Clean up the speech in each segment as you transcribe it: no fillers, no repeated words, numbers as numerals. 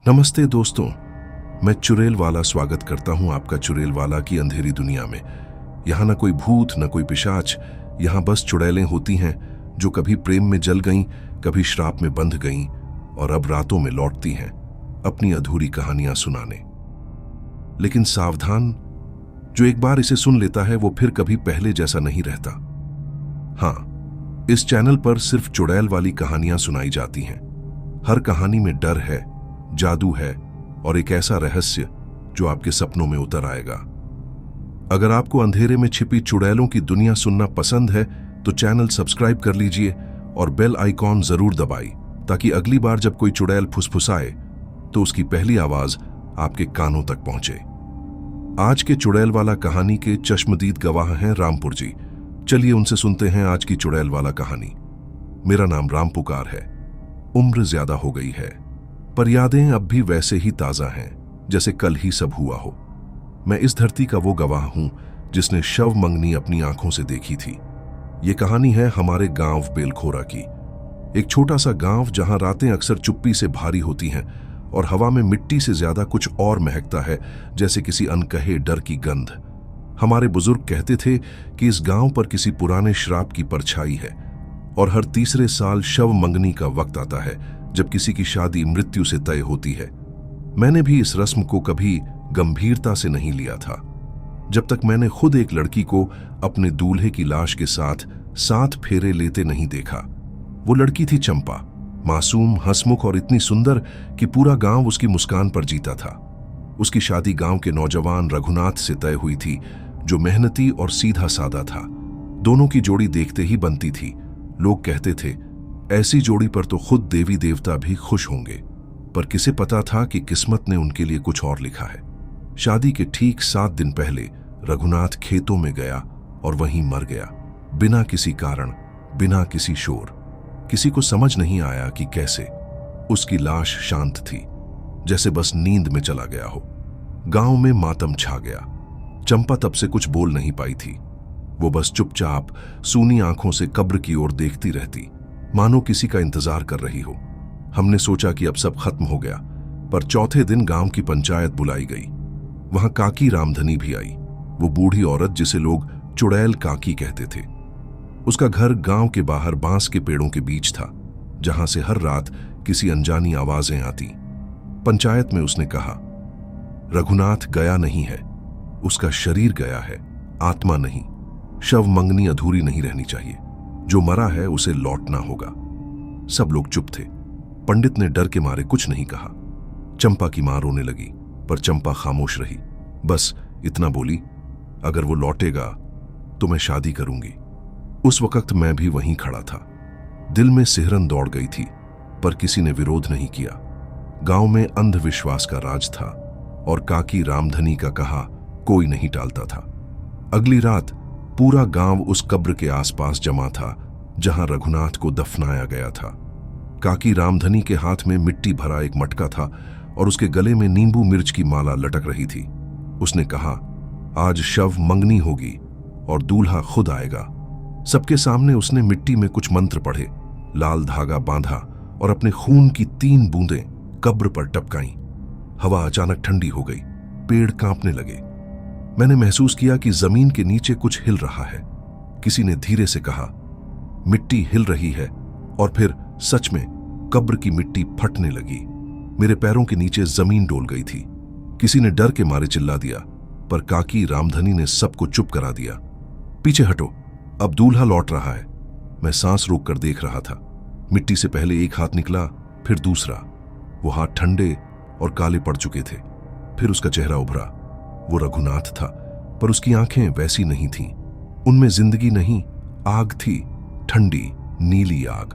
नमस्ते दोस्तों, मैं चुड़ैल वाला स्वागत करता हूं आपका चुड़ैल वाला की अंधेरी दुनिया में। यहां ना कोई भूत न कोई पिशाच, यहां बस चुड़ैलें होती हैं जो कभी प्रेम में जल गईं, कभी श्राप में बंध गईं और अब रातों में लौटती हैं अपनी अधूरी कहानियां सुनाने। लेकिन सावधान, जो एक बार इसे सुन लेता है वो फिर कभी पहले जैसा नहीं रहता। हाँ, इस चैनल पर सिर्फ चुड़ैल वाली कहानियां सुनाई जाती हैं। हर कहानी में डर है, जादू है और एक ऐसा रहस्य जो आपके सपनों में उतर आएगा। अगर आपको अंधेरे में छिपी चुड़ैलों की दुनिया सुनना पसंद है तो चैनल सब्सक्राइब कर लीजिए और बेल आइकॉन जरूर दबाइए, ताकि अगली बार जब कोई चुड़ैल फुसफुसाए तो उसकी पहली आवाज आपके कानों तक पहुंचे। आज के चुड़ैल वाला कहानी के चश्मदीद गवाह हैं रामपुर जी। चलिए उनसे सुनते हैं आज की चुड़ैल वाला कहानी। मेरा नाम राम पुकार है। उम्र ज्यादा हो गई है, पर यादें अब भी वैसे ही ताजा हैं जैसे कल ही सब हुआ हो। मैं इस धरती का वो गवाह हूं जिसने शव मंगनी अपनी आंखों से देखी थी। ये कहानी है हमारे गांव बेलखोरा की। एक छोटा सा गांव जहां रातें अक्सर चुप्पी से भारी होती हैं और हवा में मिट्टी से ज्यादा कुछ और महकता है, जैसे किसी अनकहे डर की गंध। हमारे बुजुर्ग कहते थे कि इस गांव पर किसी पुराने श्राप की परछाई है और हर तीसरे साल शव मंगनी का वक्त आता है जब किसी की शादी मृत्यु से तय होती है। मैंने भी इस रस्म को कभी गंभीरता से नहीं लिया था, जब तक मैंने खुद एक लड़की को अपने दूल्हे की लाश के साथ 7 फेरे लेते नहीं देखा। वो लड़की थी चंपा, मासूम, हंसमुख और इतनी सुंदर कि पूरा गांव उसकी मुस्कान पर जीता था। उसकी शादी गांव के नौजवान रघुनाथ से तय हुई थी, जो मेहनती और सीधा सादा था। दोनों की जोड़ी देखते ही बनती थी। लोग कहते थे ऐसी जोड़ी पर तो खुद देवी देवता भी खुश होंगे, पर किसे पता था कि किस्मत ने उनके लिए कुछ और लिखा है। शादी के ठीक 7 दिन पहले रघुनाथ खेतों में गया और वहीं मर गया, बिना किसी कारण, बिना किसी शोर। किसी को समझ नहीं आया कि कैसे। उसकी लाश शांत थी, जैसे बस नींद में चला गया हो। गांव में मातम छा गया। चंपा तब से कुछ बोल नहीं पाई थी। वो बस चुपचाप सूनी आंखों से कब्र की ओर देखती रहती, मानो किसी का इंतजार कर रही हो। हमने सोचा कि अब सब खत्म हो गया, पर चौथे दिन गांव की पंचायत बुलाई गई। वहां काकी रामधनी भी आई, वो बूढ़ी औरत जिसे लोग चुड़ैल काकी कहते थे। उसका घर गांव के बाहर बांस के पेड़ों के बीच था, जहां से हर रात किसी अनजानी आवाजें आती। पंचायत में उसने कहा, रघुनाथ गया नहीं है, उसका शरीर गया है, आत्मा नहीं। शव मंगनी अधूरी नहीं रहनी चाहिए। जो मरा है उसे लौटना होगा। सब लोग चुप थे। पंडित ने डर के मारे कुछ नहीं कहा। चंपा की मां रोने लगी, पर चंपा खामोश रही। बस इतना बोली, अगर वो लौटेगा तो मैं शादी करूंगी। उस वक्त मैं भी वहीं खड़ा था। दिल में सिहरन दौड़ गई थी, पर किसी ने विरोध नहीं किया। गांव में अंधविश्वास का राज था और काकी रामधनी का कहा कोई नहीं टालता था। अगली रात पूरा गांव उस कब्र के आसपास जमा था जहां रघुनाथ को दफनाया गया था। काकी रामधनी के हाथ में मिट्टी भरा एक मटका था और उसके गले में नींबू मिर्च की माला लटक रही थी। उसने कहा, आज शव मंगनी होगी और दूल्हा खुद आएगा। सबके सामने उसने मिट्टी में कुछ मंत्र पढ़े, लाल धागा बांधा और अपने खून की 3 बूंदें कब्र पर टपकाईं। हवा अचानक ठंडी हो गई, पेड़ कांपने लगे। मैंने महसूस किया कि जमीन के नीचे कुछ हिल रहा है। किसी ने धीरे से कहा, मिट्टी हिल रही है, और फिर सच में कब्र की मिट्टी फटने लगी। मेरे पैरों के नीचे जमीन डोल गई थी। किसी ने डर के मारे चिल्ला दिया, पर काकी रामधनी ने सबको चुप करा दिया। पीछे हटो, अब दूल्हा लौट रहा है। मैं सांस रोककर देख रहा था। मिट्टी से पहले एक हाथ निकला, फिर दूसरा। वो हाथ ठंडे और काले पड़ चुके थे। फिर उसका चेहरा उभरा। वो रघुनाथ था, पर उसकी आंखें वैसी नहीं थीं। उनमें जिंदगी नहीं, आग थी, ठंडी नीली आग।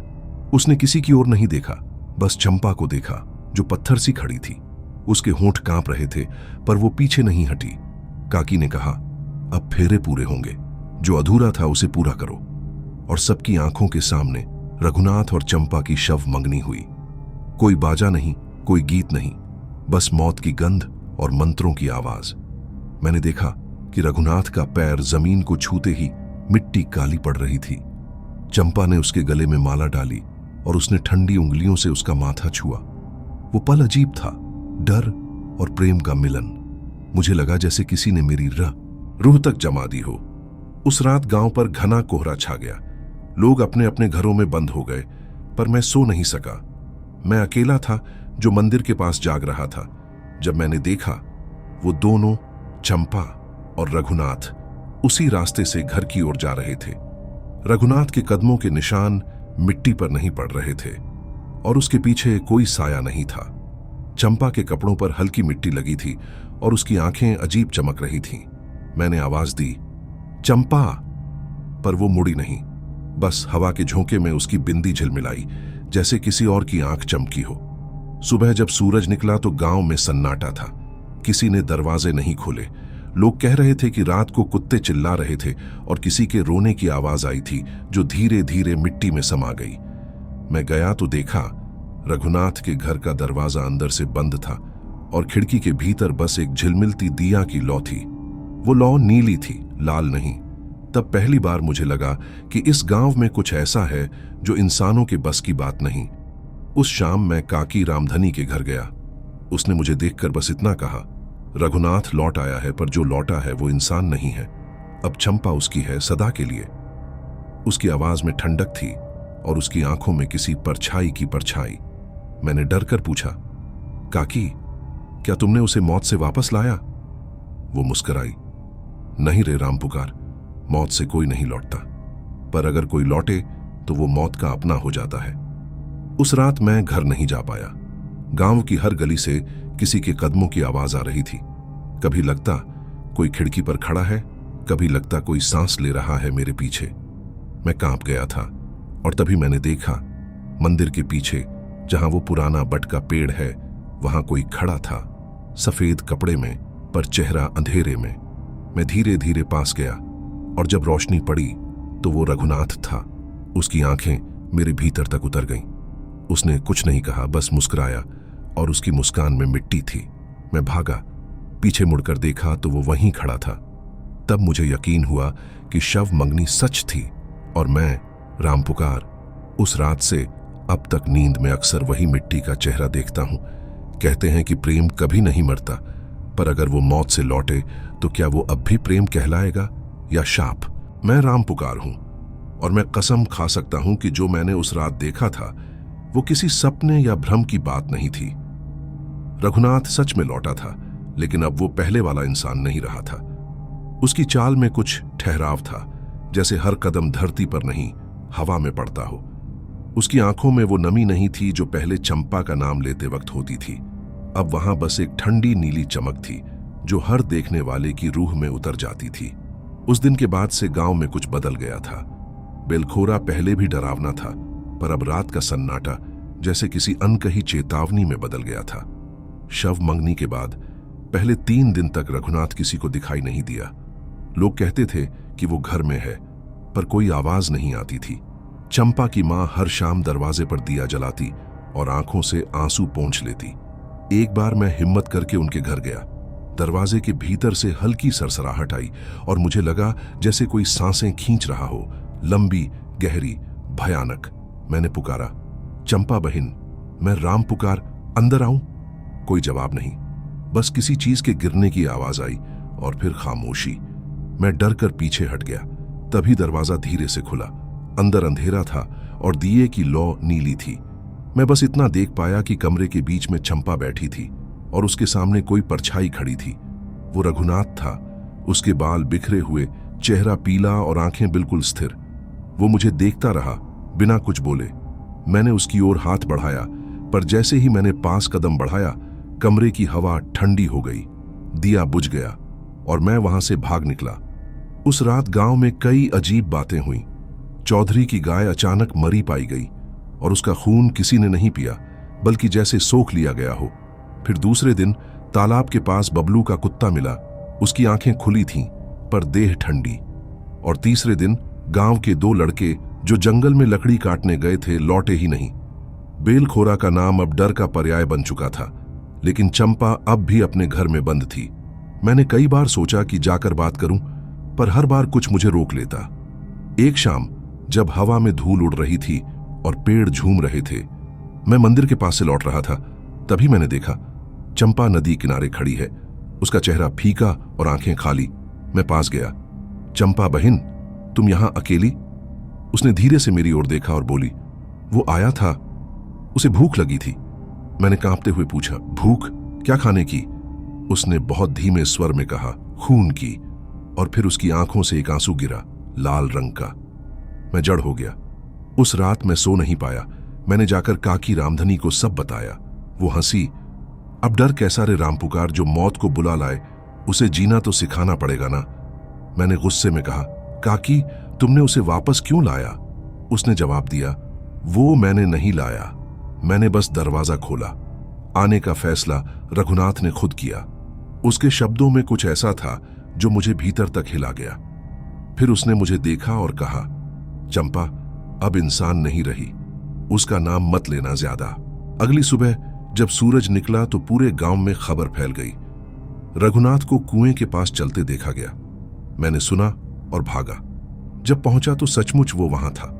उसने किसी की ओर नहीं देखा, बस चंपा को देखा जो पत्थर सी खड़ी थी। उसके होंठ कांप रहे थे, पर वो पीछे नहीं हटी। काकी ने कहा, अब फेरे पूरे होंगे, जो अधूरा था उसे पूरा करो। और सबकी आंखों के सामने रघुनाथ और चंपा की शव मंगनी हुई। कोई बाजा नहीं, कोई गीत नहीं, बस मौत की गंध और मंत्रों की आवाज। मैंने देखा कि रघुनाथ का पैर जमीन को छूते ही मिट्टी काली पड़ रही थी। चंपा ने उसके गले में माला डाली और उसने ठंडी उंगलियों से उसका माथा छुआ। वो पल अजीब था। डर और प्रेम का मिलन। मुझे लगा जैसे किसी ने मेरी रूह तक जमा दी हो। उस रात गांव पर घना कोहरा छा गया। लोग अपने अपने घरों में बंद हो गए, पर मैं सो नहीं सका। मैं अकेला था जो मंदिर के पास जाग रहा था। जब मैंने देखा, वो दोनों, चंपा और रघुनाथ, उसी रास्ते से घर की ओर जा रहे थे। रघुनाथ के कदमों के निशान मिट्टी पर नहीं पड़ रहे थे और उसके पीछे कोई साया नहीं था। चंपा के कपड़ों पर हल्की मिट्टी लगी थी और उसकी आंखें अजीब चमक रही थीं। मैंने आवाज दी, चंपा, पर वो मुड़ी नहीं। बस हवा के झोंके में उसकी बिंदी झिलमिलाई, जैसे किसी और की आंख चमकी हो। सुबह जब सूरज निकला तो गांव में सन्नाटा था। किसी ने दरवाजे नहीं खोले। लोग कह रहे थे कि रात को कुत्ते चिल्ला रहे थे और किसी के रोने की आवाज आई थी जो धीरे धीरे मिट्टी में समा गई। मैं गया तो देखा, रघुनाथ के घर का दरवाजा अंदर से बंद था और खिड़की के भीतर बस एक झिलमिलती दिया की लौ थी। वो लौ नीली थी, लाल नहीं। तब पहली बार मुझे लगा कि इस गांव में कुछ ऐसा है जो इंसानों के बस की बात नहीं। उस शाम मैं काकी रामधनी के घर गया। उसने मुझे देखकर बस इतना कहा, रघुनाथ लौट आया है, पर जो लौटा है वो इंसान नहीं है। अब चंपा उसकी है सदा के लिए। उसकी आवाज में ठंडक थी और उसकी आंखों में किसी परछाई की परछाई। मैंने डर कर पूछा, काकी, क्या तुमने उसे मौत से वापस लाया? वो मुस्कुराई, नहीं रे राम पुकार, मौत से कोई नहीं लौटता, पर अगर कोई लौटे तो वो मौत का अपना हो जाता है। उस रात मैं घर नहीं जा पाया। गांव की हर गली से किसी के कदमों की आवाज आ रही थी। कभी लगता कोई खिड़की पर खड़ा है, कभी लगता कोई सांस ले रहा है मेरे पीछे। मैं कांप गया था और तभी मैंने देखा, मंदिर के पीछे जहां वो पुराना बट का पेड़ है, वहां कोई खड़ा था, सफेद कपड़े में, पर चेहरा अंधेरे में। मैं धीरे धीरे पास गया और जब रोशनी पड़ी तो वो रघुनाथ था। उसकी आंखें मेरे भीतर तक उतर गईं। उसने कुछ नहीं कहा, बस मुस्कुराया और उसकी मुस्कान में मिट्टी थी। मैं भागा, पीछे मुड़कर देखा तो वो वहीं खड़ा था। तब मुझे यकीन हुआ कि शव मंगनी सच थी और मैं, राम पुकार, उस रात से अब तक नींद में अक्सर वही मिट्टी का चेहरा देखता हूं। कहते हैं कि प्रेम कभी नहीं मरता, पर अगर वो मौत से लौटे तो क्या वो अब भी प्रेम कहलाएगा या शाप? मैं राम पुकार हूं और मैं कसम खा सकता हूं कि जो मैंने उस रात देखा था वो किसी सपने या भ्रम की बात नहीं थी। रघुनाथ सच में लौटा था, लेकिन अब वो पहले वाला इंसान नहीं रहा था। उसकी चाल में कुछ ठहराव था, जैसे हर कदम धरती पर नहीं, हवा में पड़ता हो। उसकी आंखों में वो नमी नहीं थी जो पहले चंपा का नाम लेते वक्त होती थी। अब वहां बस एक ठंडी नीली चमक थी जो हर देखने वाले की रूह में उतर जाती थी। उस दिन के बाद से गांव में कुछ बदल गया था। बेलखोरा पहले भी डरावना था, पर अब रात का सन्नाटा जैसे किसी अनकही चेतावनी में बदल गया था। शव मंगनी के बाद पहले 3 दिन तक रघुनाथ किसी को दिखाई नहीं दिया। लोग कहते थे कि वो घर में है, पर कोई आवाज नहीं आती थी। चंपा की मां हर शाम दरवाजे पर दिया जलाती और आंखों से आंसू पोंछ लेती। एक बार मैं हिम्मत करके उनके घर गया। दरवाजे के भीतर से हल्की सरसराहट आई और मुझे लगा जैसे कोई सांसें खींच रहा हो, लंबी, गहरी, भयानक। मैंने पुकारा, चंपा बहन, मैं राम पुकार, अंदर आऊं? कोई जवाब नहीं, बस किसी चीज के गिरने की आवाज आई और फिर खामोशी। मैं डर कर पीछे हट गया। तभी दरवाजा धीरे से खुला। अंदर अंधेरा था और दिए की लौ नीली थी। मैं बस इतना देख पाया कि कमरे के बीच में चंपा बैठी थी और उसके सामने कोई परछाई खड़ी थी। वो रघुनाथ था। उसके बाल बिखरे हुए, चेहरा पीला और आंखें बिल्कुल स्थिर। वो मुझे देखता रहा बिना कुछ बोले। मैंने उसकी ओर हाथ बढ़ाया, पर जैसे ही मैंने 5 कदम बढ़ाया, कमरे की हवा ठंडी हो गई, दिया बुझ गया और मैं वहां से भाग निकला। उस रात गांव में कई अजीब बातें हुई। चौधरी की गाय अचानक मरी पाई गई और उसका खून किसी ने नहीं पिया, बल्कि जैसे सोख लिया गया हो। फिर दूसरे दिन तालाब के पास बबलू का कुत्ता मिला। उसकी आंखें खुली थीं, पर देह ठंडी। और तीसरे दिन गांव के 2 लड़के जो जंगल में लकड़ी काटने गए थे, लौटे ही नहीं। बेलखोरा का नाम अब डर का पर्याय बन चुका था, लेकिन चंपा अब भी अपने घर में बंद थी। मैंने कई बार सोचा कि जाकर बात करूं, पर हर बार कुछ मुझे रोक लेता। एक शाम जब हवा में धूल उड़ रही थी और पेड़ झूम रहे थे, मैं मंदिर के पास से लौट रहा था। तभी मैंने देखा चंपा नदी किनारे खड़ी है, उसका चेहरा फीका और आंखें खाली। मैं पास गया। चंपा बहन, तुम यहां अकेली? उसने धीरे से मेरी ओर देखा और बोली, वो आया था, उसे भूख लगी थी। मैंने कांपते हुए पूछा, भूख? क्या खाने की? उसने बहुत धीमे स्वर में कहा, खून की। और फिर उसकी आंखों से एक आंसू गिरा, लाल रंग का। मैं जड़ हो गया। उस रात मैं सो नहीं पाया। मैंने जाकर काकी रामधनी को सब बताया। वो हंसी। अब डर कैसा रे रामपुकार, जो मौत को बुला लाए, उसे जीना तो सिखाना पड़ेगा ना। मैंने गुस्से में कहा, काकी तुमने उसे वापस क्यों लाया? उसने जवाब दिया, वो मैंने नहीं लाया, मैंने बस दरवाजा खोला। आने का फैसला रघुनाथ ने खुद किया। उसके शब्दों में कुछ ऐसा था जो मुझे भीतर तक हिला गया। फिर उसने मुझे देखा और कहा, चंपा अब इंसान नहीं रही, उसका नाम मत लेना ज्यादा। अगली सुबह जब सूरज निकला तो पूरे गांव में खबर फैल गई। रघुनाथ को कुएं के पास चलते देखा गया। मैंने सुना और भागा। जब पहुंचा तो सचमुच वो वहां था,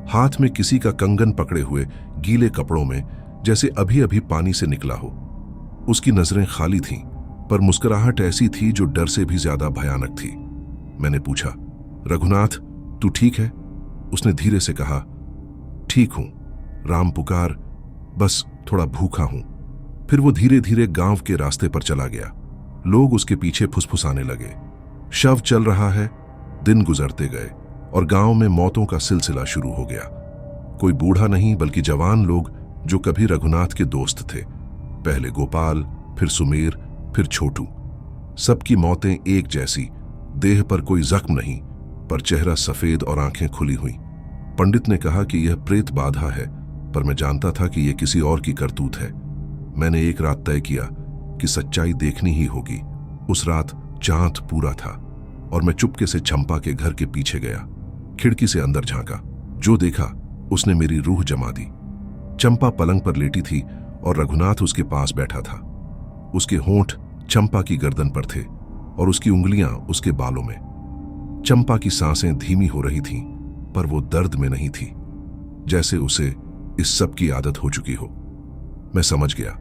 हाथ में किसी का कंगन पकड़े हुए, गीले कपड़ों में, जैसे अभी अभी पानी से निकला हो। उसकी नजरें खाली थीं, पर मुस्कुराहट ऐसी थी जो डर से भी ज्यादा भयानक थी। मैंने पूछा, रघुनाथ तू ठीक है? उसने धीरे से कहा, ठीक हूं रामपुकार, बस थोड़ा भूखा हूं। फिर वो धीरे धीरे गांव के रास्ते पर चला गया। लोग उसके पीछे फुसफुसाने लगे। शव चल रहा है। दिन गुजरते गए और गांव में मौतों का सिलसिला शुरू हो गया। कोई बूढ़ा नहीं बल्कि जवान लोग जो कभी रघुनाथ के दोस्त थे। पहले गोपाल, फिर सुमेर, फिर छोटू। सबकी मौतें एक जैसी, देह पर कोई जख्म नहीं, पर चेहरा सफेद और आंखें खुली हुई। पंडित ने कहा कि यह प्रेत बाधा है, पर मैं जानता था कि यह किसी और की करतूत है। मैंने एक रात तय किया कि सच्चाई देखनी ही होगी। उस रात चांद पूरा था और मैं चुपके से चंपा के घर के पीछे गया। खिड़की से अंदर झांका। जो देखा उसने मेरी रूह जमा दी। चंपा पलंग पर लेटी थी और रघुनाथ उसके पास बैठा था। उसके होंठ चंपा की गर्दन पर थे और उसकी उंगलियां उसके बालों में। चंपा की सांसें धीमी हो रही थीं, पर वो दर्द में नहीं थी, जैसे उसे इस सब की आदत हो चुकी हो। मैं समझ गया,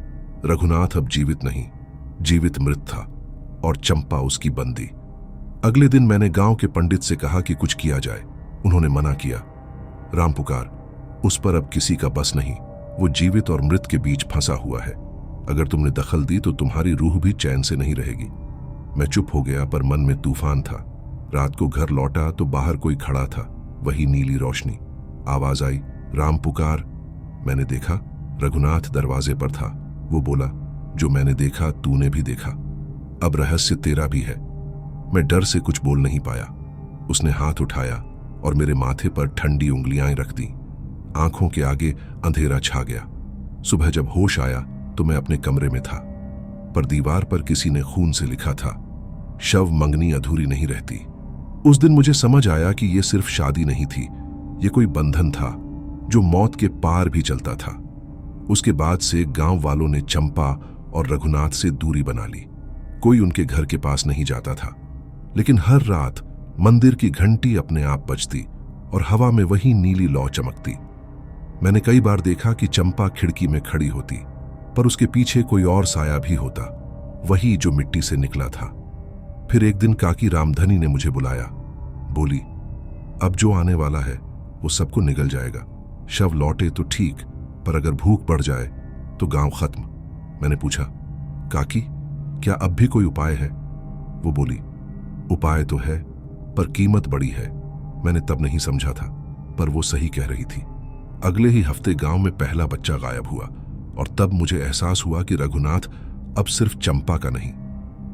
रघुनाथ अब जीवित नहीं, जीवित मृत था और चंपा उसकी बंदी। अगले दिन मैंने गांव के पंडित से कहा कि कुछ किया जाए। उन्होंने मना किया। रामपुकार, उस पर अब किसी का बस नहीं, वो जीवित और मृत के बीच फंसा हुआ है। अगर तुमने दखल दी तो तुम्हारी रूह भी चैन से नहीं रहेगी। मैं चुप हो गया, पर मन में तूफान था। रात को घर लौटा तो बाहर कोई खड़ा था, वही नीली रोशनी। आवाज आई, रामपुकार। मैंने देखा, रघुनाथ दरवाजे पर था। वो बोला, जो मैंने देखा तूने भी देखा, अब रहस्य तेरा भी है। मैं डर से कुछ बोल नहीं पाया। उसने हाथ उठाया और मेरे माथे पर ठंडी उंगलियां रख दी। आंखों के आगे अंधेरा छा गया। सुबह जब होश आया तो मैं अपने कमरे में था, पर दीवार पर किसी ने खून से लिखा था, शव मंगनी अधूरी नहीं रहती। उस दिन मुझे समझ आया कि यह सिर्फ शादी नहीं थी, यह कोई बंधन था जो मौत के पार भी चलता था। उसके बाद से गांव वालों ने चंपा और रघुनाथ से दूरी बना ली। कोई उनके घर के पास नहीं जाता था, लेकिन हर रात मंदिर की घंटी अपने आप बजती और हवा में वही नीली लौ चमकती। मैंने कई बार देखा कि चंपा खिड़की में खड़ी होती, पर उसके पीछे कोई और साया भी होता, वही जो मिट्टी से निकला था। फिर एक दिन काकी रामधनी ने मुझे बुलाया। बोली, अब जो आने वाला है वो सबको निगल जाएगा। शव लौटे तो ठीक, पर अगर भूख बढ़ जाए तो गांव खत्म। मैंने पूछा, काकी क्या अब भी कोई उपाय है? वो बोली, उपाय तो है, पर कीमत बड़ी है। मैंने तब नहीं समझा था, पर वो सही कह रही थी। अगले ही हफ्ते गांव में पहला बच्चा गायब हुआ और तब मुझे एहसास हुआ कि रघुनाथ अब सिर्फ चंपा का नहीं,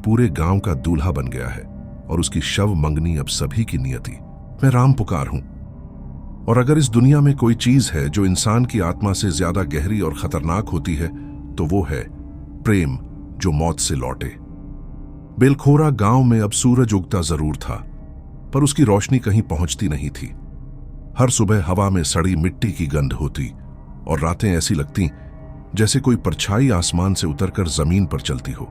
पूरे गांव का दूल्हा बन गया है और उसकी शव मंगनी अब सभी की नियति। मैं रामपुकार हूं, और अगर इस दुनिया में कोई चीज है जो इंसान की आत्मा से ज्यादा गहरी और खतरनाक होती है तो वो है प्रेम जो मौत से लौटे। बेलखोरा गांव में अब सूरज उगता जरूर था, पर उसकी रोशनी कहीं पहुंचती नहीं थी। हर सुबह हवा में सड़ी मिट्टी की गंध होती और रातें ऐसी लगती जैसे कोई परछाई आसमान से उतरकर जमीन पर चलती हो।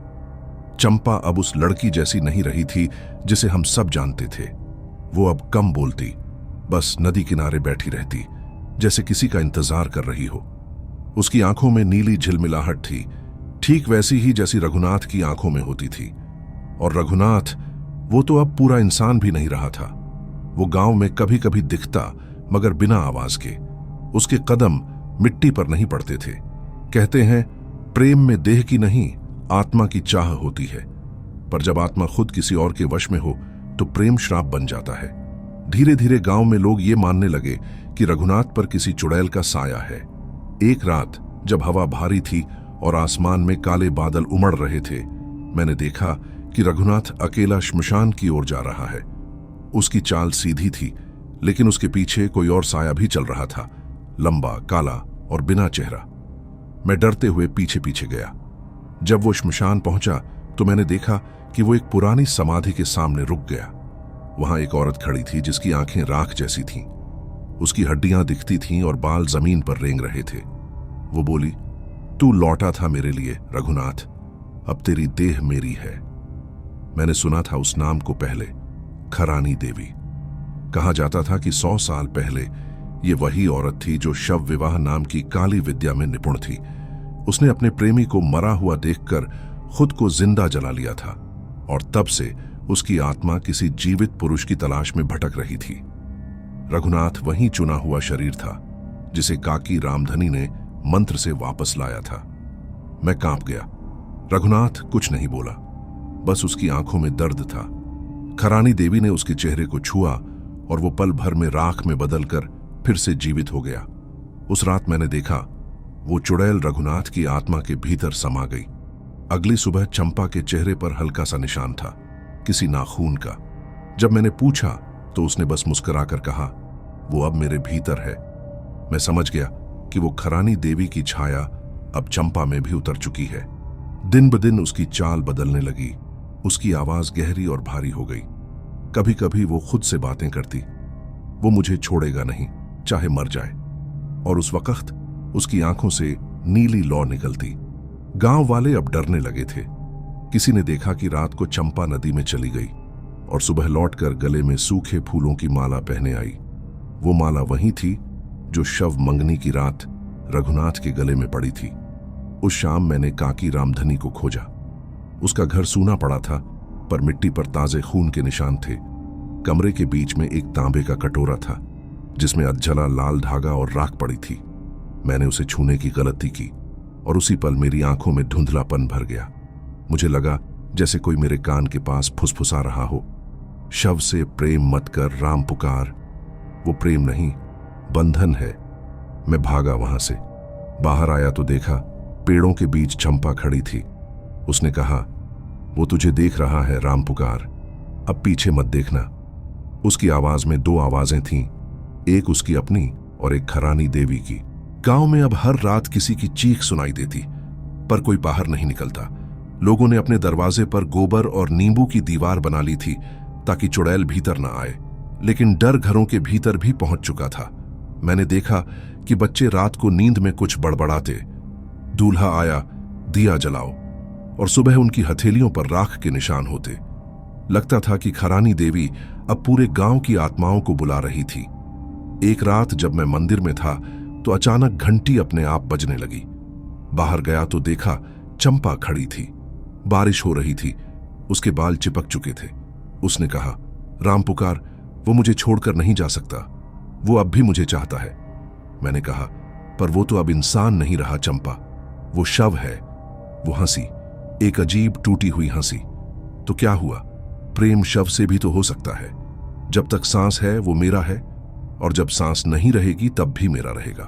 चंपा अब उस लड़की जैसी नहीं रही थी जिसे हम सब जानते थे। वो अब कम बोलती, बस नदी किनारे बैठी रहती, जैसे किसी का इंतजार कर रही हो। उसकी आंखों में नीली झिलमिलाहट थी, ठीक वैसी ही जैसी रघुनाथ की आंखों में होती थी। और रघुनाथ, वो तो अब पूरा इंसान भी नहीं रहा था। वो गांव में कभी कभी दिखता, मगर बिना आवाज के। उसके कदम मिट्टी पर नहीं पड़ते थे। कहते हैं, प्रेम में देह की नहीं, आत्मा की चाह होती है। पर जब आत्मा खुद किसी और के वश में हो तो प्रेम श्राप बन जाता है। धीरे धीरे गांव में लोग ये मानने लगे कि रघुनाथ पर किसी चुड़ैल का साया है। एक रात जब हवा भारी थी और आसमान में काले बादल उमड़ रहे थे, मैंने देखा कि रघुनाथ अकेला श्मशान की ओर जा रहा है। उसकी चाल सीधी थी, लेकिन उसके पीछे कोई और साया भी चल रहा था, लंबा, काला और बिना चेहरा। मैं डरते हुए पीछे पीछे गया। जब वो श्मशान पहुंचा तो मैंने देखा कि वो एक पुरानी समाधि के सामने रुक गया। वहां एक औरत खड़ी थी जिसकी आंखें राख जैसी थीं। उसकी हड्डियां दिखती थीं और बाल जमीन पर रेंग रहे थे। वो बोली, तू लौटा था मेरे लिए रघुनाथ, अब तेरी देह मेरी है। मैंने सुना था उस नाम को पहले, खरानी देवी। कहा जाता था कि 100 साल पहले ये वही औरत थी जो शव विवाह नाम की काली विद्या में निपुण थी। उसने अपने प्रेमी को मरा हुआ देखकर खुद को जिंदा जला लिया था और तब से उसकी आत्मा किसी जीवित पुरुष की तलाश में भटक रही थी। रघुनाथ वही चुना हुआ शरीर था जिसे काकी रामधनी ने मंत्र से वापस लाया था। मैं कांप गया। रघुनाथ कुछ नहीं बोला, बस उसकी आंखों में दर्द था। खरानी देवी ने उसके चेहरे को छुआ और वो पल भर में राख में बदलकर फिर से जीवित हो गया। उस रात मैंने देखा वो चुड़ैल रघुनाथ की आत्मा के भीतर समा गई। अगली सुबह चंपा के चेहरे पर हल्का सा निशान था, किसी नाखून का। जब मैंने पूछा तो उसने बस मुस्कुराकर कहा, वो अब मेरे भीतर है। मैं समझ गया कि वो खरानी देवी की छाया अब चंपा में भी उतर चुकी है। दिन ब दिन उसकी चाल बदलने लगी। उसकी आवाज गहरी और भारी हो गई। कभी कभी वो खुद से बातें करती, वो मुझे छोड़ेगा नहीं चाहे मर जाए। और उस वक्त उसकी आंखों से नीली लौ निकलती। गांव वाले अब डरने लगे थे। किसी ने देखा कि रात को चंपा नदी में चली गई और सुबह लौटकर गले में सूखे फूलों की माला पहने आई। वो माला वही थी जो शव मंगनी की रात रघुनाथ के गले में पड़ी थी। उस शाम मैंने काकी रामधनी को खोजा। उसका घर सूना पड़ा था, पर मिट्टी पर ताजे खून के निशान थे। कमरे के बीच में एक तांबे का कटोरा था जिसमें अधजला लाल धागा और राख पड़ी थी। मैंने उसे छूने की गलती की और उसी पल मेरी आंखों में धुंधलापन भर गया। मुझे लगा जैसे कोई मेरे कान के पास फुसफुसा रहा हो, शव से प्रेम मत कर, राम पुकार। वो प्रेम नहीं, बंधन है। मैं भागा वहां से। बाहर आया तो देखा पेड़ों के बीच चंपा खड़ी थी। उसने कहा, वो तुझे देख रहा है राम पुकार, अब पीछे मत देखना। उसकी आवाज में 2 आवाजें थीं, एक उसकी अपनी और एक खरानी देवी की। गांव में अब हर रात किसी की चीख सुनाई देती, पर कोई बाहर नहीं निकलता। लोगों ने अपने दरवाजे पर गोबर और नींबू की दीवार बना ली थी ताकि चुड़ैल भीतर न आए, लेकिन डर घरों के भीतर भी पहुंच चुका था। मैंने देखा कि बच्चे रात को नींद में कुछ बड़बड़ाते, दूल्हा आया, दिया जलाओ, और सुबह उनकी हथेलियों पर राख के निशान होते। लगता था कि खरानी देवी अब पूरे गांव की आत्माओं को बुला रही थी। एक रात जब मैं मंदिर में था तो अचानक घंटी अपने आप बजने लगी। बाहर गया तो देखा चंपा खड़ी थी। बारिश हो रही थी, उसके बाल चिपक चुके थे। उसने कहा, राम पुकार, वो मुझे छोड़कर नहीं जा सकता, वो अब भी मुझे चाहता है। मैंने कहा, पर वो तो अब इंसान नहीं रहा चंपा, वो शव है। वो हंसी, एक अजीब टूटी हुई हंसी। तो क्या हुआ, प्रेम शव से भी तो हो सकता है। जब तक सांस है वो मेरा है, और जब सांस नहीं रहेगी तब भी मेरा रहेगा।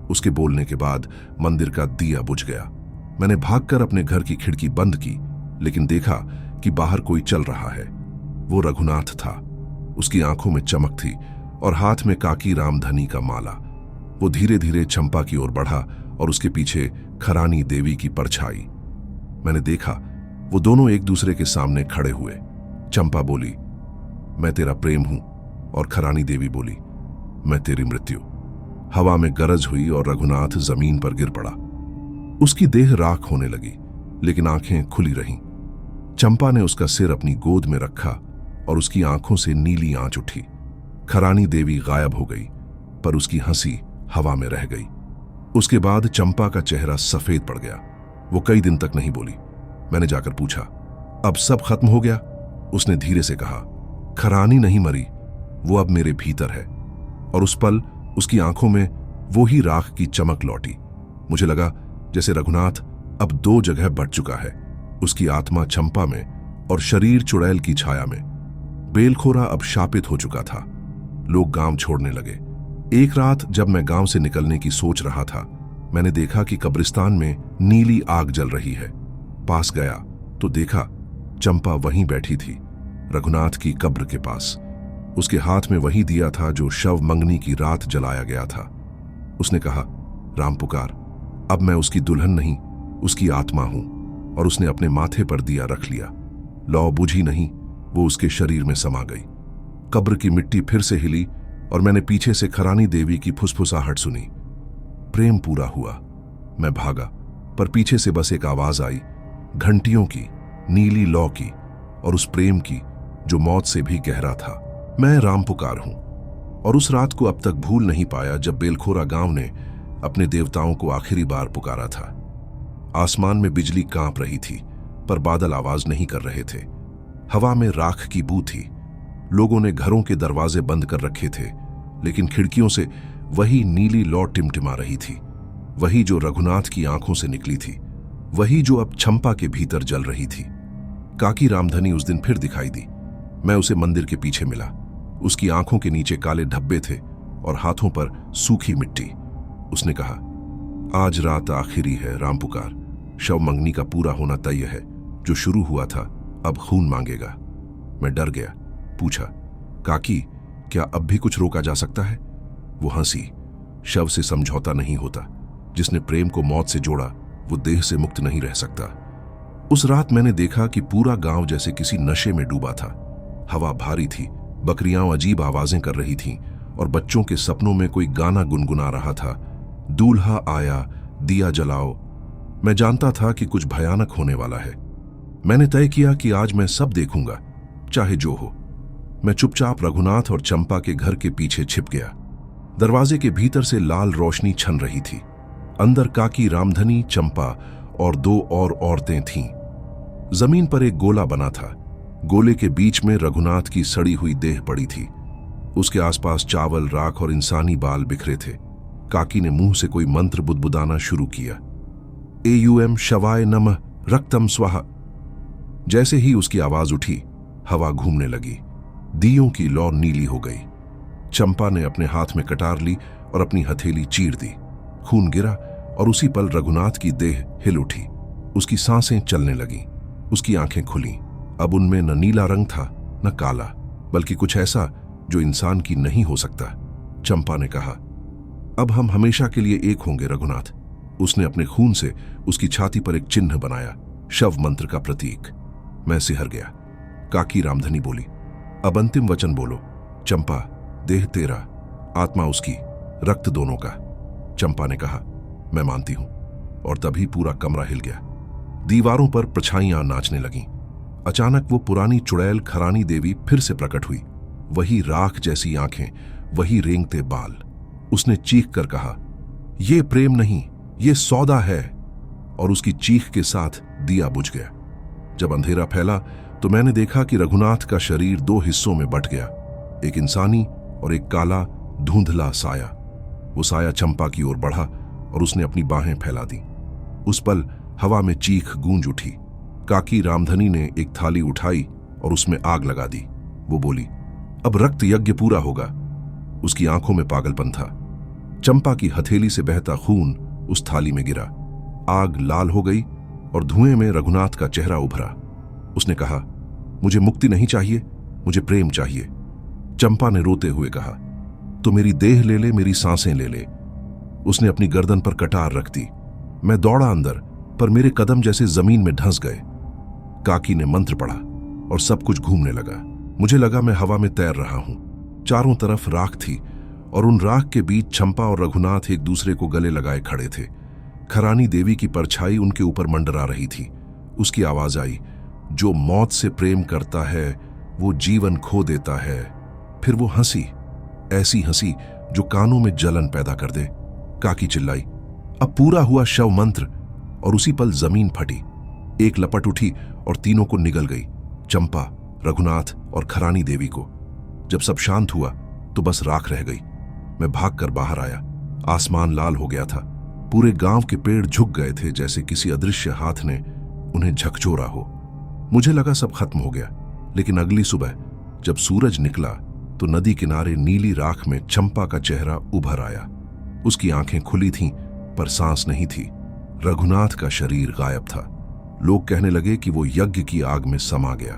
उसके बोलने के बाद मंदिर का दिया बुझ गया। मैंने भागकर अपने घर की खिड़की बंद की, लेकिन देखा कि बाहर कोई चल रहा है। वो रघुनाथ था। उसकी आंखों में चमक थी और हाथ में काकी रामधनी का माला। वो धीरे धीरे चंपा की ओर बढ़ा और उसके पीछे खरानी देवी की परछाई। मैंने देखा वो दोनों एक दूसरे के सामने खड़े हुए। चंपा बोली, मैं तेरा प्रेम हूं, और खरानी देवी बोली, मैं तेरी मृत्यु। हवा में गरज हुई और रघुनाथ जमीन पर गिर पड़ा। उसकी देह राख होने लगी, लेकिन आंखें खुली रहीं। चंपा ने उसका सिर अपनी गोद में रखा और उसकी आंखों से नीली आंच उठी। खरानी देवी गायब हो गई, पर उसकी हंसी हवा में रह गई। उसके बाद चंपा का चेहरा सफेद पड़ गया। वो कई दिन तक नहीं बोली। मैंने जाकर पूछा, अब सब खत्म हो गया? उसने धीरे से कहा, खरानी नहीं मरी, वो अब मेरे भीतर है। और उस पल उसकी आंखों में वो ही राख की चमक लौटी। मुझे लगा जैसे रघुनाथ अब दो जगह बढ़ चुका है, उसकी आत्मा चंपा में और शरीर चुड़ैल की छाया में। बेलखोरा अब शापित हो चुका था। लोग गांव छोड़ने लगे। एक रात जब मैं गांव से निकलने की सोच रहा था, मैंने देखा कि कब्रिस्तान में नीली आग जल रही है। पास गया तो देखा चंपा वहीं बैठी थी, रघुनाथ की कब्र के पास। उसके हाथ में वही दिया था जो शव मंगनी की रात जलाया गया था। उसने कहा, राम पुकार, अब मैं उसकी दुल्हन नहीं, उसकी आत्मा हूं। और उसने अपने माथे पर दिया रख लिया। लौ बुझी नहीं, वो उसके शरीर में समा गई। कब्र की मिट्टी फिर से हिली और मैंने पीछे से खरानी देवी की फुसफुसाहट सुनी। प्रेम पूरा हुआ। मैं भागा, पर पीछे से बस एक आवाज आई, घंटियों की, नीली लौ की, और उस प्रेम की जो मौत से भी गहरा था। मैं राम पुकार हूं। और उस रात को अब तक भूल नहीं पाया जब बेलखोरा गांव ने अपने देवताओं को आखिरी बार पुकारा था। आसमान में बिजली कांप रही थी, पर बादल आवाज नहीं कर रहे थे। हवा में राख की बू थी। लोगों ने घरों के दरवाजे बंद कर रखे थे, लेकिन खिड़कियों से वही नीली लौ टिमटिमा रही थी, वही जो रघुनाथ की आंखों से निकली थी, वही जो अब चंपा के भीतर जल रही थी। काकी रामधनी उस दिन फिर दिखाई दी। मैं उसे मंदिर के पीछे मिला। उसकी आंखों के नीचे काले धब्बे थे और हाथों पर सूखी मिट्टी। उसने कहा, आज रात आखिरी है राम पुकार, शव मंगनी का पूरा होना तय है। जो शुरू हुआ था अब खून मांगेगा। मैं डर गया, पूछा, काकी, क्या अब भी कुछ रोका जा सकता है? वो हंसी। शव से समझौता नहीं होता। जिसने प्रेम को मौत से जोड़ा वो देह से मुक्त नहीं रह सकता। उस रात मैंने देखा कि पूरा गांव जैसे किसी नशे में डूबा था। हवा भारी थी, बकरियां अजीब आवाजें कर रही थीं और बच्चों के सपनों में कोई गाना गुनगुना रहा था, दूल्हा आया, दिया जलाओ। मैं जानता था कि कुछ भयानक होने वाला है। मैंने तय किया कि आज मैं सब देखूंगा, चाहे जो हो। मैं चुपचाप रघुनाथ और चंपा के घर के पीछे छिप गया। दरवाजे के भीतर से लाल रोशनी छन रही थी। अंदर काकी रामधनी, चंपा और दो और औरतें थीं। जमीन पर एक गोला बना था। गोले के बीच में रघुनाथ की सड़ी हुई देह पड़ी थी। उसके आसपास चावल, राख और इंसानी बाल बिखरे थे। काकी ने मुंह से कोई मंत्र बुदबुदाना शुरू किया, एयूएम शवाय नमः रक्तम स्वाहा। जैसे ही उसकी आवाज उठी, हवा घूमने लगी। दियों की लौ नीली हो गई। चंपा ने अपने हाथ में कटार ली और अपनी हथेली चीर दी। खून गिरा और उसी पल रघुनाथ की देह हिल उठी। उसकी सांसें चलने लगीं। उसकी आंखें खुलीं। अब उनमें न नीला रंग था न काला, बल्कि कुछ ऐसा जो इंसान की नहीं हो सकता। चंपा ने कहा, अब हम हमेशा के लिए एक होंगे रघुनाथ। उसने अपने खून से उसकी छाती पर एक चिन्ह बनाया, शव मंत्र का प्रतीक। मैं सिहर गया। काकी रामधनी बोली, अब अंतिम वचन बोलो। चंपा, देह तेरा, आत्मा उसकी, रक्त दोनों का। चंपा ने कहा, मैं मानती हूं। और तभी पूरा कमरा हिल गया। दीवारों पर परछाइयां नाचने लगीं। अचानक वो पुरानी चुड़ैल खरानी देवी फिर से प्रकट हुई। वही राख जैसी आंखें, वही रेंगते बाल। उसने चीख कर कहा, ये प्रेम नहीं, ये सौदा है। और उसकी चीख के साथ दिया बुझ गया। जब अंधेरा फैला तो मैंने देखा कि रघुनाथ का शरीर दो हिस्सों में बंट गया, एक इंसानी और एक काला धुंधला साया। वो साया चंपा की ओर बढ़ा और उसने अपनी बाहें फैला दी। उस पल हवा में चीख गूंज उठी। काकी रामधनी ने एक थाली उठाई और उसमें आग लगा दी। वो बोली, अब रक्त यज्ञ पूरा होगा। उसकी आंखों में पागलपन था। चंपा की हथेली से बहता खून उस थाली में गिरा। आग लाल हो गई और धुएं में रघुनाथ का चेहरा उभरा। उसने कहा, मुझे मुक्ति नहीं चाहिए, मुझे प्रेम चाहिए। चंपा ने रोते हुए कहा, तो मेरी देह ले ले, मेरी सांसें ले ले। उसने अपनी गर्दन पर कटार रख दी। मैं दौड़ा अंदर, पर मेरे कदम जैसे जमीन में धंस गए। काकी ने मंत्र पढ़ा और सब कुछ घूमने लगा। मुझे लगा मैं हवा में तैर रहा हूं। चारों तरफ राख थी और उन राख के बीच चंपा और रघुनाथ एक दूसरे को गले लगाए खड़े थे। खरानी देवी की परछाई उनके ऊपर मंडरा रही थी। उसकी आवाज आई, जो मौत से प्रेम करता है वो जीवन खो देता है। फिर वो हंसी, ऐसी हंसी जो कानों में जलन पैदा कर दे। काकी चिल्लाई, अब पूरा हुआ शव मंत्र। और उसी पल जमीन फटी। एक लपट उठी और तीनों को निगल गई, चंपा, रघुनाथ और खरानी देवी को। जब सब शांत हुआ तो बस राख रह गई। मैं भागकर बाहर आया। आसमान लाल हो गया था। पूरे गांव के पेड़ झुक गए थे, जैसे किसी अदृश्य हाथ ने उन्हें झकझोरा हो। मुझे लगा सब खत्म हो गया, लेकिन अगली सुबह जब सूरज निकला तो नदी किनारे नीली राख में चंपा का चेहरा उभर आया। उसकी आंखें खुली थीं, पर सांस नहीं थी। रघुनाथ का शरीर गायब था। लोग कहने लगे कि वो यज्ञ की आग में समा गया।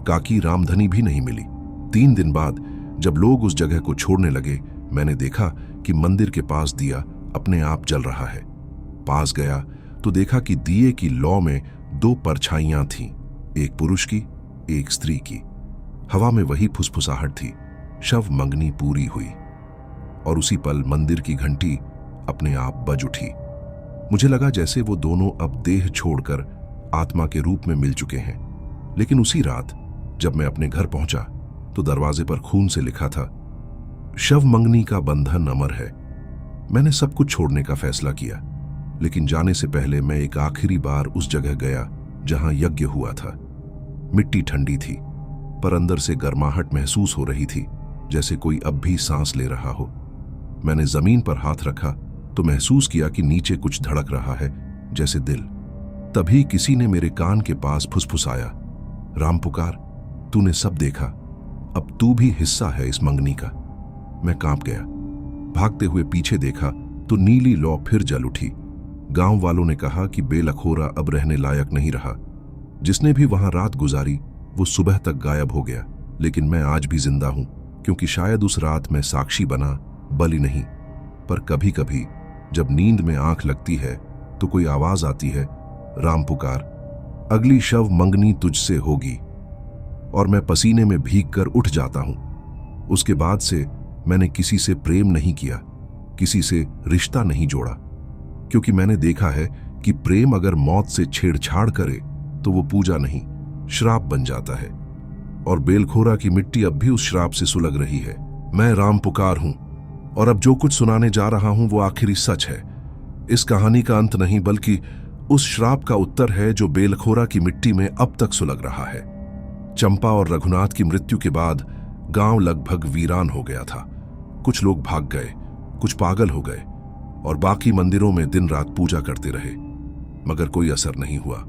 काकी रामधनी भी नहीं मिली। 3 दिन बाद जब लोग उस जगह को छोड़ने लगे, मैंने देखा कि मंदिर के पास दिया अपने आप जल रहा है। पास गया तो देखा कि दिए की लौ में 2 परछाइयां थीं, एक पुरुष की, एक स्त्री की। हवा में वही फुसफुसाहट थी। शव मंगनी पूरी हुई। और उसी पल मंदिर की घंटी अपने आप बज उठी। मुझे लगा जैसे वो दोनों अब देह छोड़कर आत्मा के रूप में मिल चुके हैं। लेकिन उसी रात जब मैं अपने घर पहुंचा तो दरवाजे पर खून से लिखा था, शव मंगनी का बंधन अमर है। मैंने सब कुछ छोड़ने का फैसला किया, लेकिन जाने से पहले मैं एक आखिरी बार उस जगह गया जहां यज्ञ हुआ था। मिट्टी ठंडी थी, पर अंदर से गर्माहट महसूस हो रही थी, जैसे कोई अब भी सांस ले रहा हो। मैंने जमीन पर हाथ रखा तो महसूस किया कि नीचे कुछ धड़क रहा है, जैसे दिल। तभी किसी ने मेरे कान के पास फुसफुसाया, राम पुकार, तूने सब देखा, अब तू भी हिस्सा है इस मंगनी का। मैं कांप गया। भागते हुए पीछे देखा तो नीली लौ फिर जल उठी। गांव वालों ने कहा कि बेलखोरा अब रहने लायक नहीं रहा। जिसने भी वहां रात गुजारी वो सुबह तक गायब हो गया। लेकिन मैं आज भी जिंदा हूं, क्योंकि शायद उस रात मैं साक्षी बना, बलि नहीं। पर कभी कभी जब नींद में आंख लगती है तो कोई आवाज आती है, राम पुकार, अगली शव मंगनी तुझसे होगी। और मैं पसीने में भीगकर उठ जाता हूं। उसके बाद से मैंने किसी से प्रेम नहीं किया, किसी से रिश्ता नहीं जोड़ा, क्योंकि मैंने देखा है कि प्रेम अगर मौत से छेड़छाड़ करे तो वो पूजा नहीं, श्राप बन जाता है। और बेलखोरा की मिट्टी अब भी उस श्राप से सुलग रही है। मैं राम पुकार हूं, और अब जो कुछ सुनाने जा रहा हूं वो आखिरी सच है। इस कहानी का अंत नहीं, बल्कि उस श्राप का उत्तर है जो बेलखोरा की मिट्टी में अब तक सुलग रहा है। चंपा और रघुनाथ की मृत्यु के बाद गांव लगभग वीरान हो गया था। कुछ लोग भाग गए, कुछ पागल हो गए, और बाकी मंदिरों में दिन रात पूजा करते रहे, मगर कोई असर नहीं हुआ।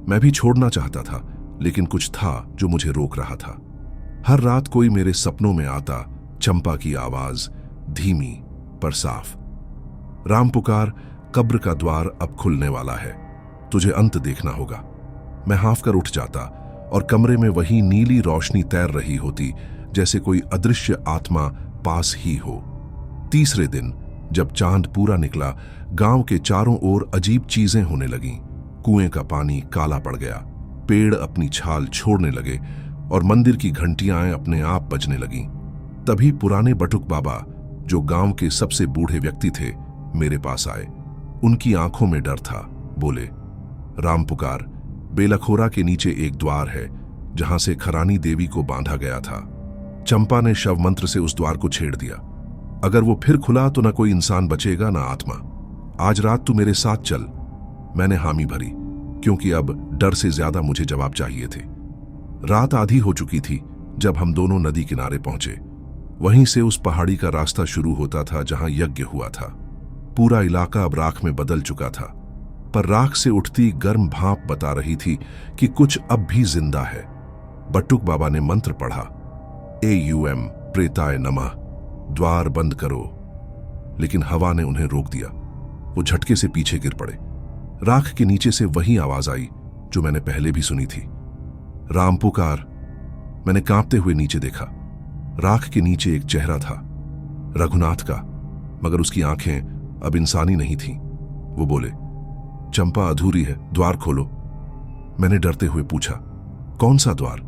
मैं भी छोड़ना चाहता था, लेकिन कुछ था जो मुझे रोक रहा था। हर रात कोई मेरे सपनों में आता, चंपा की आवाज, धीमी पर साफ, राम पुकार, कब्र का द्वार अब खुलने वाला है, तुझे अंत देखना होगा। मैं हाफ कर उठ जाता और कमरे में वही नीली रोशनी तैर रही होती, जैसे कोई अदृश्य आत्मा पास ही हो। तीसरे दिन जब चांद पूरा निकला, गांव के चारों ओर अजीब चीजें होने लगीं। कुएं का पानी काला पड़ गया, पेड़ अपनी छाल छोड़ने लगे और मंदिर की घंटियां अपने आप बजने लगीं। तभी पुराने बटुक बाबा, जो गांव के सबसे बूढ़े व्यक्ति थे, मेरे पास आए। उनकी आंखों में डर था। बोले, राम पुकार, बेलखोरा के नीचे एक द्वार है जहां से खरानी देवी को बांधा गया था। चंपा ने शव मंत्र से उस द्वार को छेड़ दिया। अगर वो फिर खुला तो ना कोई इंसान बचेगा, ना आत्मा। आज रात तू मेरे साथ चल। मैंने हामी भरी, क्योंकि अब डर से ज्यादा मुझे जवाब चाहिए थे। रात आधी हो चुकी थी जब हम दोनों नदी किनारे पहुंचे। वहीं से उस पहाड़ी का रास्ता शुरू होता था जहां यज्ञ हुआ था। पूरा इलाका अब राख में बदल चुका था, पर राख से उठती गर्म भाप बता रही थी कि कुछ अब भी जिंदा है। बटुक बाबा ने मंत्र पढ़ा, AUM प्रेताय नमः, द्वार बंद करो। लेकिन हवा ने उन्हें रोक दिया। वो झटके से पीछे गिर पड़े। राख के नीचे से वही आवाज आई जो मैंने पहले भी सुनी थी, राम पुकार। मैंने कांपते हुए नीचे देखा। राख के नीचे एक चेहरा था, रघुनाथ का, मगर उसकी आंखें अब इंसानी नहीं थीं। वो बोले, चंपा अधूरी है, द्वार खोलो। मैंने डरते हुए पूछा, कौन सा द्वार?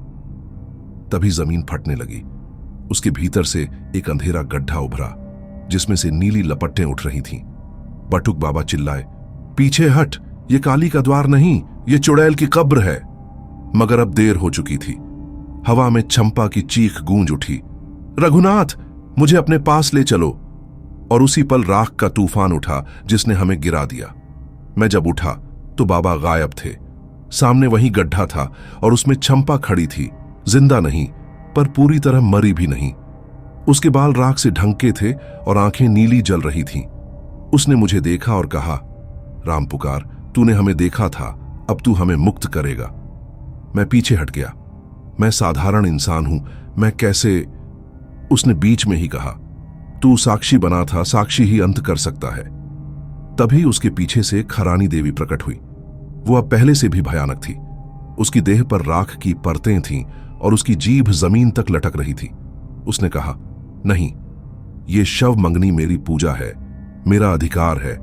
तभी जमीन फटने लगी। उसके भीतर से एक अंधेरा गड्ढा उभरा, जिसमें से नीली लपटें उठ रही थीं। बटुक बाबा चिल्लाए, पीछे हट, ये काली का द्वार नहीं, ये चुड़ैल की कब्र है। मगर अब देर हो चुकी थी। हवा में चंपा की चीख गूंज उठी, रघुनाथ, मुझे अपने पास ले चलो। और उसी पल राख का तूफान उठा जिसने हमें गिरा दिया। मैं जब उठा तो बाबा गायब थे। सामने वही गड्ढा था और उसमें चंपा खड़ी थी, जिंदा नहीं पर पूरी तरह मरी भी नहीं। उसके बाल राख से ढंके थे और आंखें नीली जल रही थीं। उसने मुझे देखा और कहा, राम पुकार, तूने हमें देखा था, अब तू हमें मुक्त करेगा। मैं पीछे हट गया। मैं साधारण इंसान हूं, मैं कैसे? उसने बीच में ही कहा, तू साक्षी बना था, साक्षी ही अंत कर सकता है। तभी उसके पीछे से खरानी देवी प्रकट हुई। वो अब पहले से भी भयानक थी। उसकी देह पर राख की परतें थीं और उसकी जीभ जमीन तक लटक रही थी। उसने कहा, नहीं, ये शव मंगनी मेरी पूजा है, मेरा अधिकार है।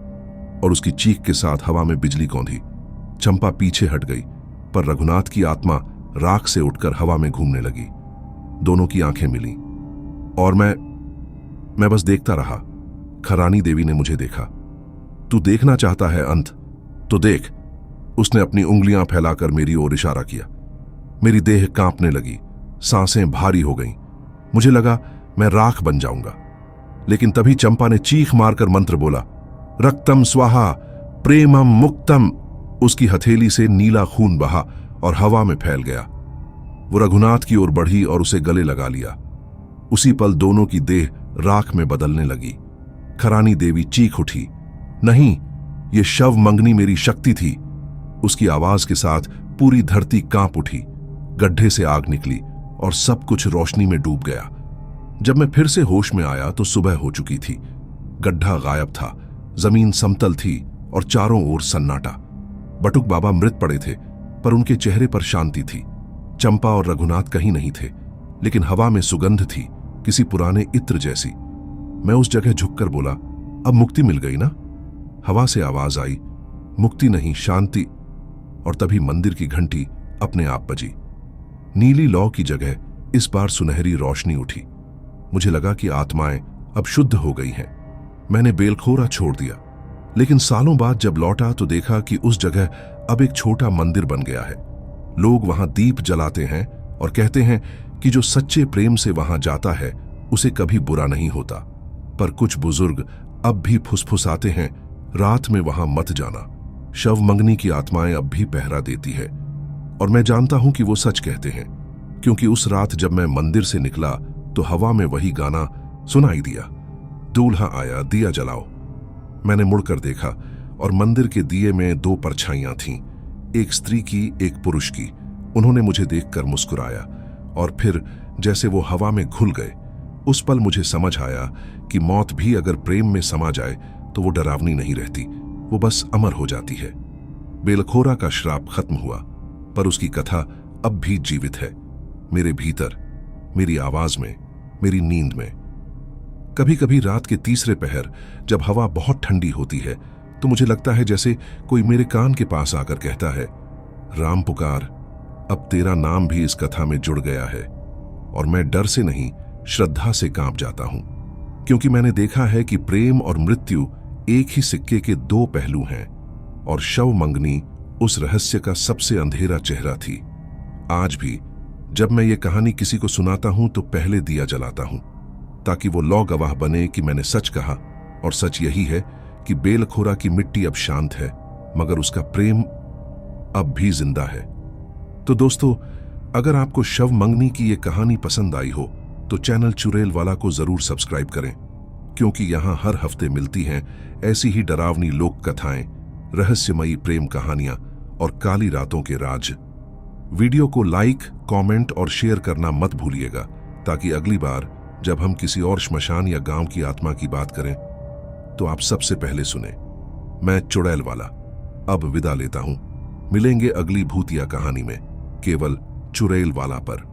और उसकी चीख के साथ हवा में बिजली कौंधी। चंपा पीछे हट गई, पर रघुनाथ की आत्मा राख से उठकर हवा में घूमने लगी। दोनों की आंखें मिली और मैं बस देखता रहा। खरानी देवी ने मुझे देखा। तू देखना चाहता है अंत? तो देख। उसने अपनी उंगलियां फैलाकर मेरी ओर इशारा किया। मेरी देह कांपने लगी, सांसें भारी हो गईं। मुझे लगा मैं राख बन जाऊंगा। लेकिन तभी चंपा ने चीख मारकर मंत्र बोला, रक्तम स्वाहा प्रेमम मुक्तम। उसकी हथेली से नीला खून बहा और हवा में फैल गया। वो रघुनाथ की ओर बढ़ी और उसे गले लगा लिया। उसी पल दोनों की देह राख में बदलने लगी। खरानी देवी चीख उठी, नहीं, ये शव मंगनी मेरी शक्ति थी। उसकी आवाज के साथ पूरी धरती कांप उठी। गड्ढे से आग निकली और सब कुछ रोशनी में डूब गया। जब मैं फिर से होश में आया तो सुबह हो चुकी थी। गड्ढा गायब था, जमीन समतल थी और चारों ओर सन्नाटा। बटुक बाबा मृत पड़े थे, पर उनके चेहरे पर शांति थी। चंपा और रघुनाथ कहीं नहीं थे, लेकिन हवा में सुगंध थी, किसी पुराने इत्र जैसी। मैं उस जगह झुककर बोला, अब मुक्ति मिल गई ना? हवा से आवाज आई, मुक्ति नहीं, शांति। और तभी मंदिर की घंटी अपने आप बजी। नीली लौ की जगह इस बार सुनहरी रोशनी उठी। मुझे लगा कि आत्माएं अब शुद्ध हो गई हैं। मैंने बेलखोरा छोड़ दिया, लेकिन सालों बाद जब लौटा तो देखा कि उस जगह अब एक छोटा मंदिर बन गया है। लोग वहां दीप जलाते हैं और कहते हैं कि जो सच्चे प्रेम से वहां जाता है उसे कभी बुरा नहीं होता। पर कुछ बुजुर्ग अब भी फुसफुसाते हैं, रात में वहां मत जाना। शव मंगनी की आत्माएं अब भी पहरा देती है। और मैं जानता हूं कि वो सच कहते हैं, क्योंकि उस रात जब मैं मंदिर से निकला तो हवा में वही गाना सुनाई दिया, दूल्हा आया दिया जलाओ। मैंने मुड़कर देखा और मंदिर के दिए में दो परछाइयां थीं, एक स्त्री की, एक पुरुष की। उन्होंने मुझे देखकर मुस्कुराया और फिर जैसे वो हवा में घुल गए। उस पल मुझे समझ आया कि मौत भी अगर प्रेम में समा जाए तो वो डरावनी नहीं रहती, वो बस अमर हो जाती है। बेलखोरा का श्राप खत्म हुआ, पर उसकी कथा अब भी जीवित है, मेरे भीतर, मेरी आवाज में, मेरी नींद में। कभी कभी रात के तीसरे पहर जब हवा बहुत ठंडी होती है तो मुझे लगता है जैसे कोई मेरे कान के पास आकर कहता है, राम पुकार, अब तेरा नाम भी इस कथा में जुड़ गया है। और मैं डर से नहीं, श्रद्धा से कांप जाता हूं, क्योंकि मैंने देखा है कि प्रेम और मृत्यु एक ही सिक्के के दो पहलू हैं, और शव मंगनी उस रहस्य का सबसे अंधेरा चेहरा थी। आज भी जब मैं ये कहानी किसी को सुनाता हूं तो पहले दिया जलाता हूं, ताकि वो लौ गवाह बने कि मैंने सच कहा। और सच यही है कि बेलखोरा की मिट्टी अब शांत है, मगर उसका प्रेम अब भी जिंदा है। तो दोस्तों, अगर आपको शव मंगनी की ये कहानी पसंद आई हो तो चैनल चुड़ैल वाला को जरूर सब्सक्राइब करें, क्योंकि यहां हर हफ्ते मिलती हैं ऐसी ही डरावनी लोक कथाएं, रहस्यमयी प्रेम कहानियां और काली रातों के राज। वीडियो को लाइक, कमेंट और शेयर करना मत भूलिएगा, ताकि अगली बार जब हम किसी और श्मशान या गांव की आत्मा की बात करें तो आप सबसे पहले सुने। मैं चुड़ैल वाला अब विदा लेता हूं। मिलेंगे अगली भूतिया कहानी में, केवल चुड़ैल वाला पर।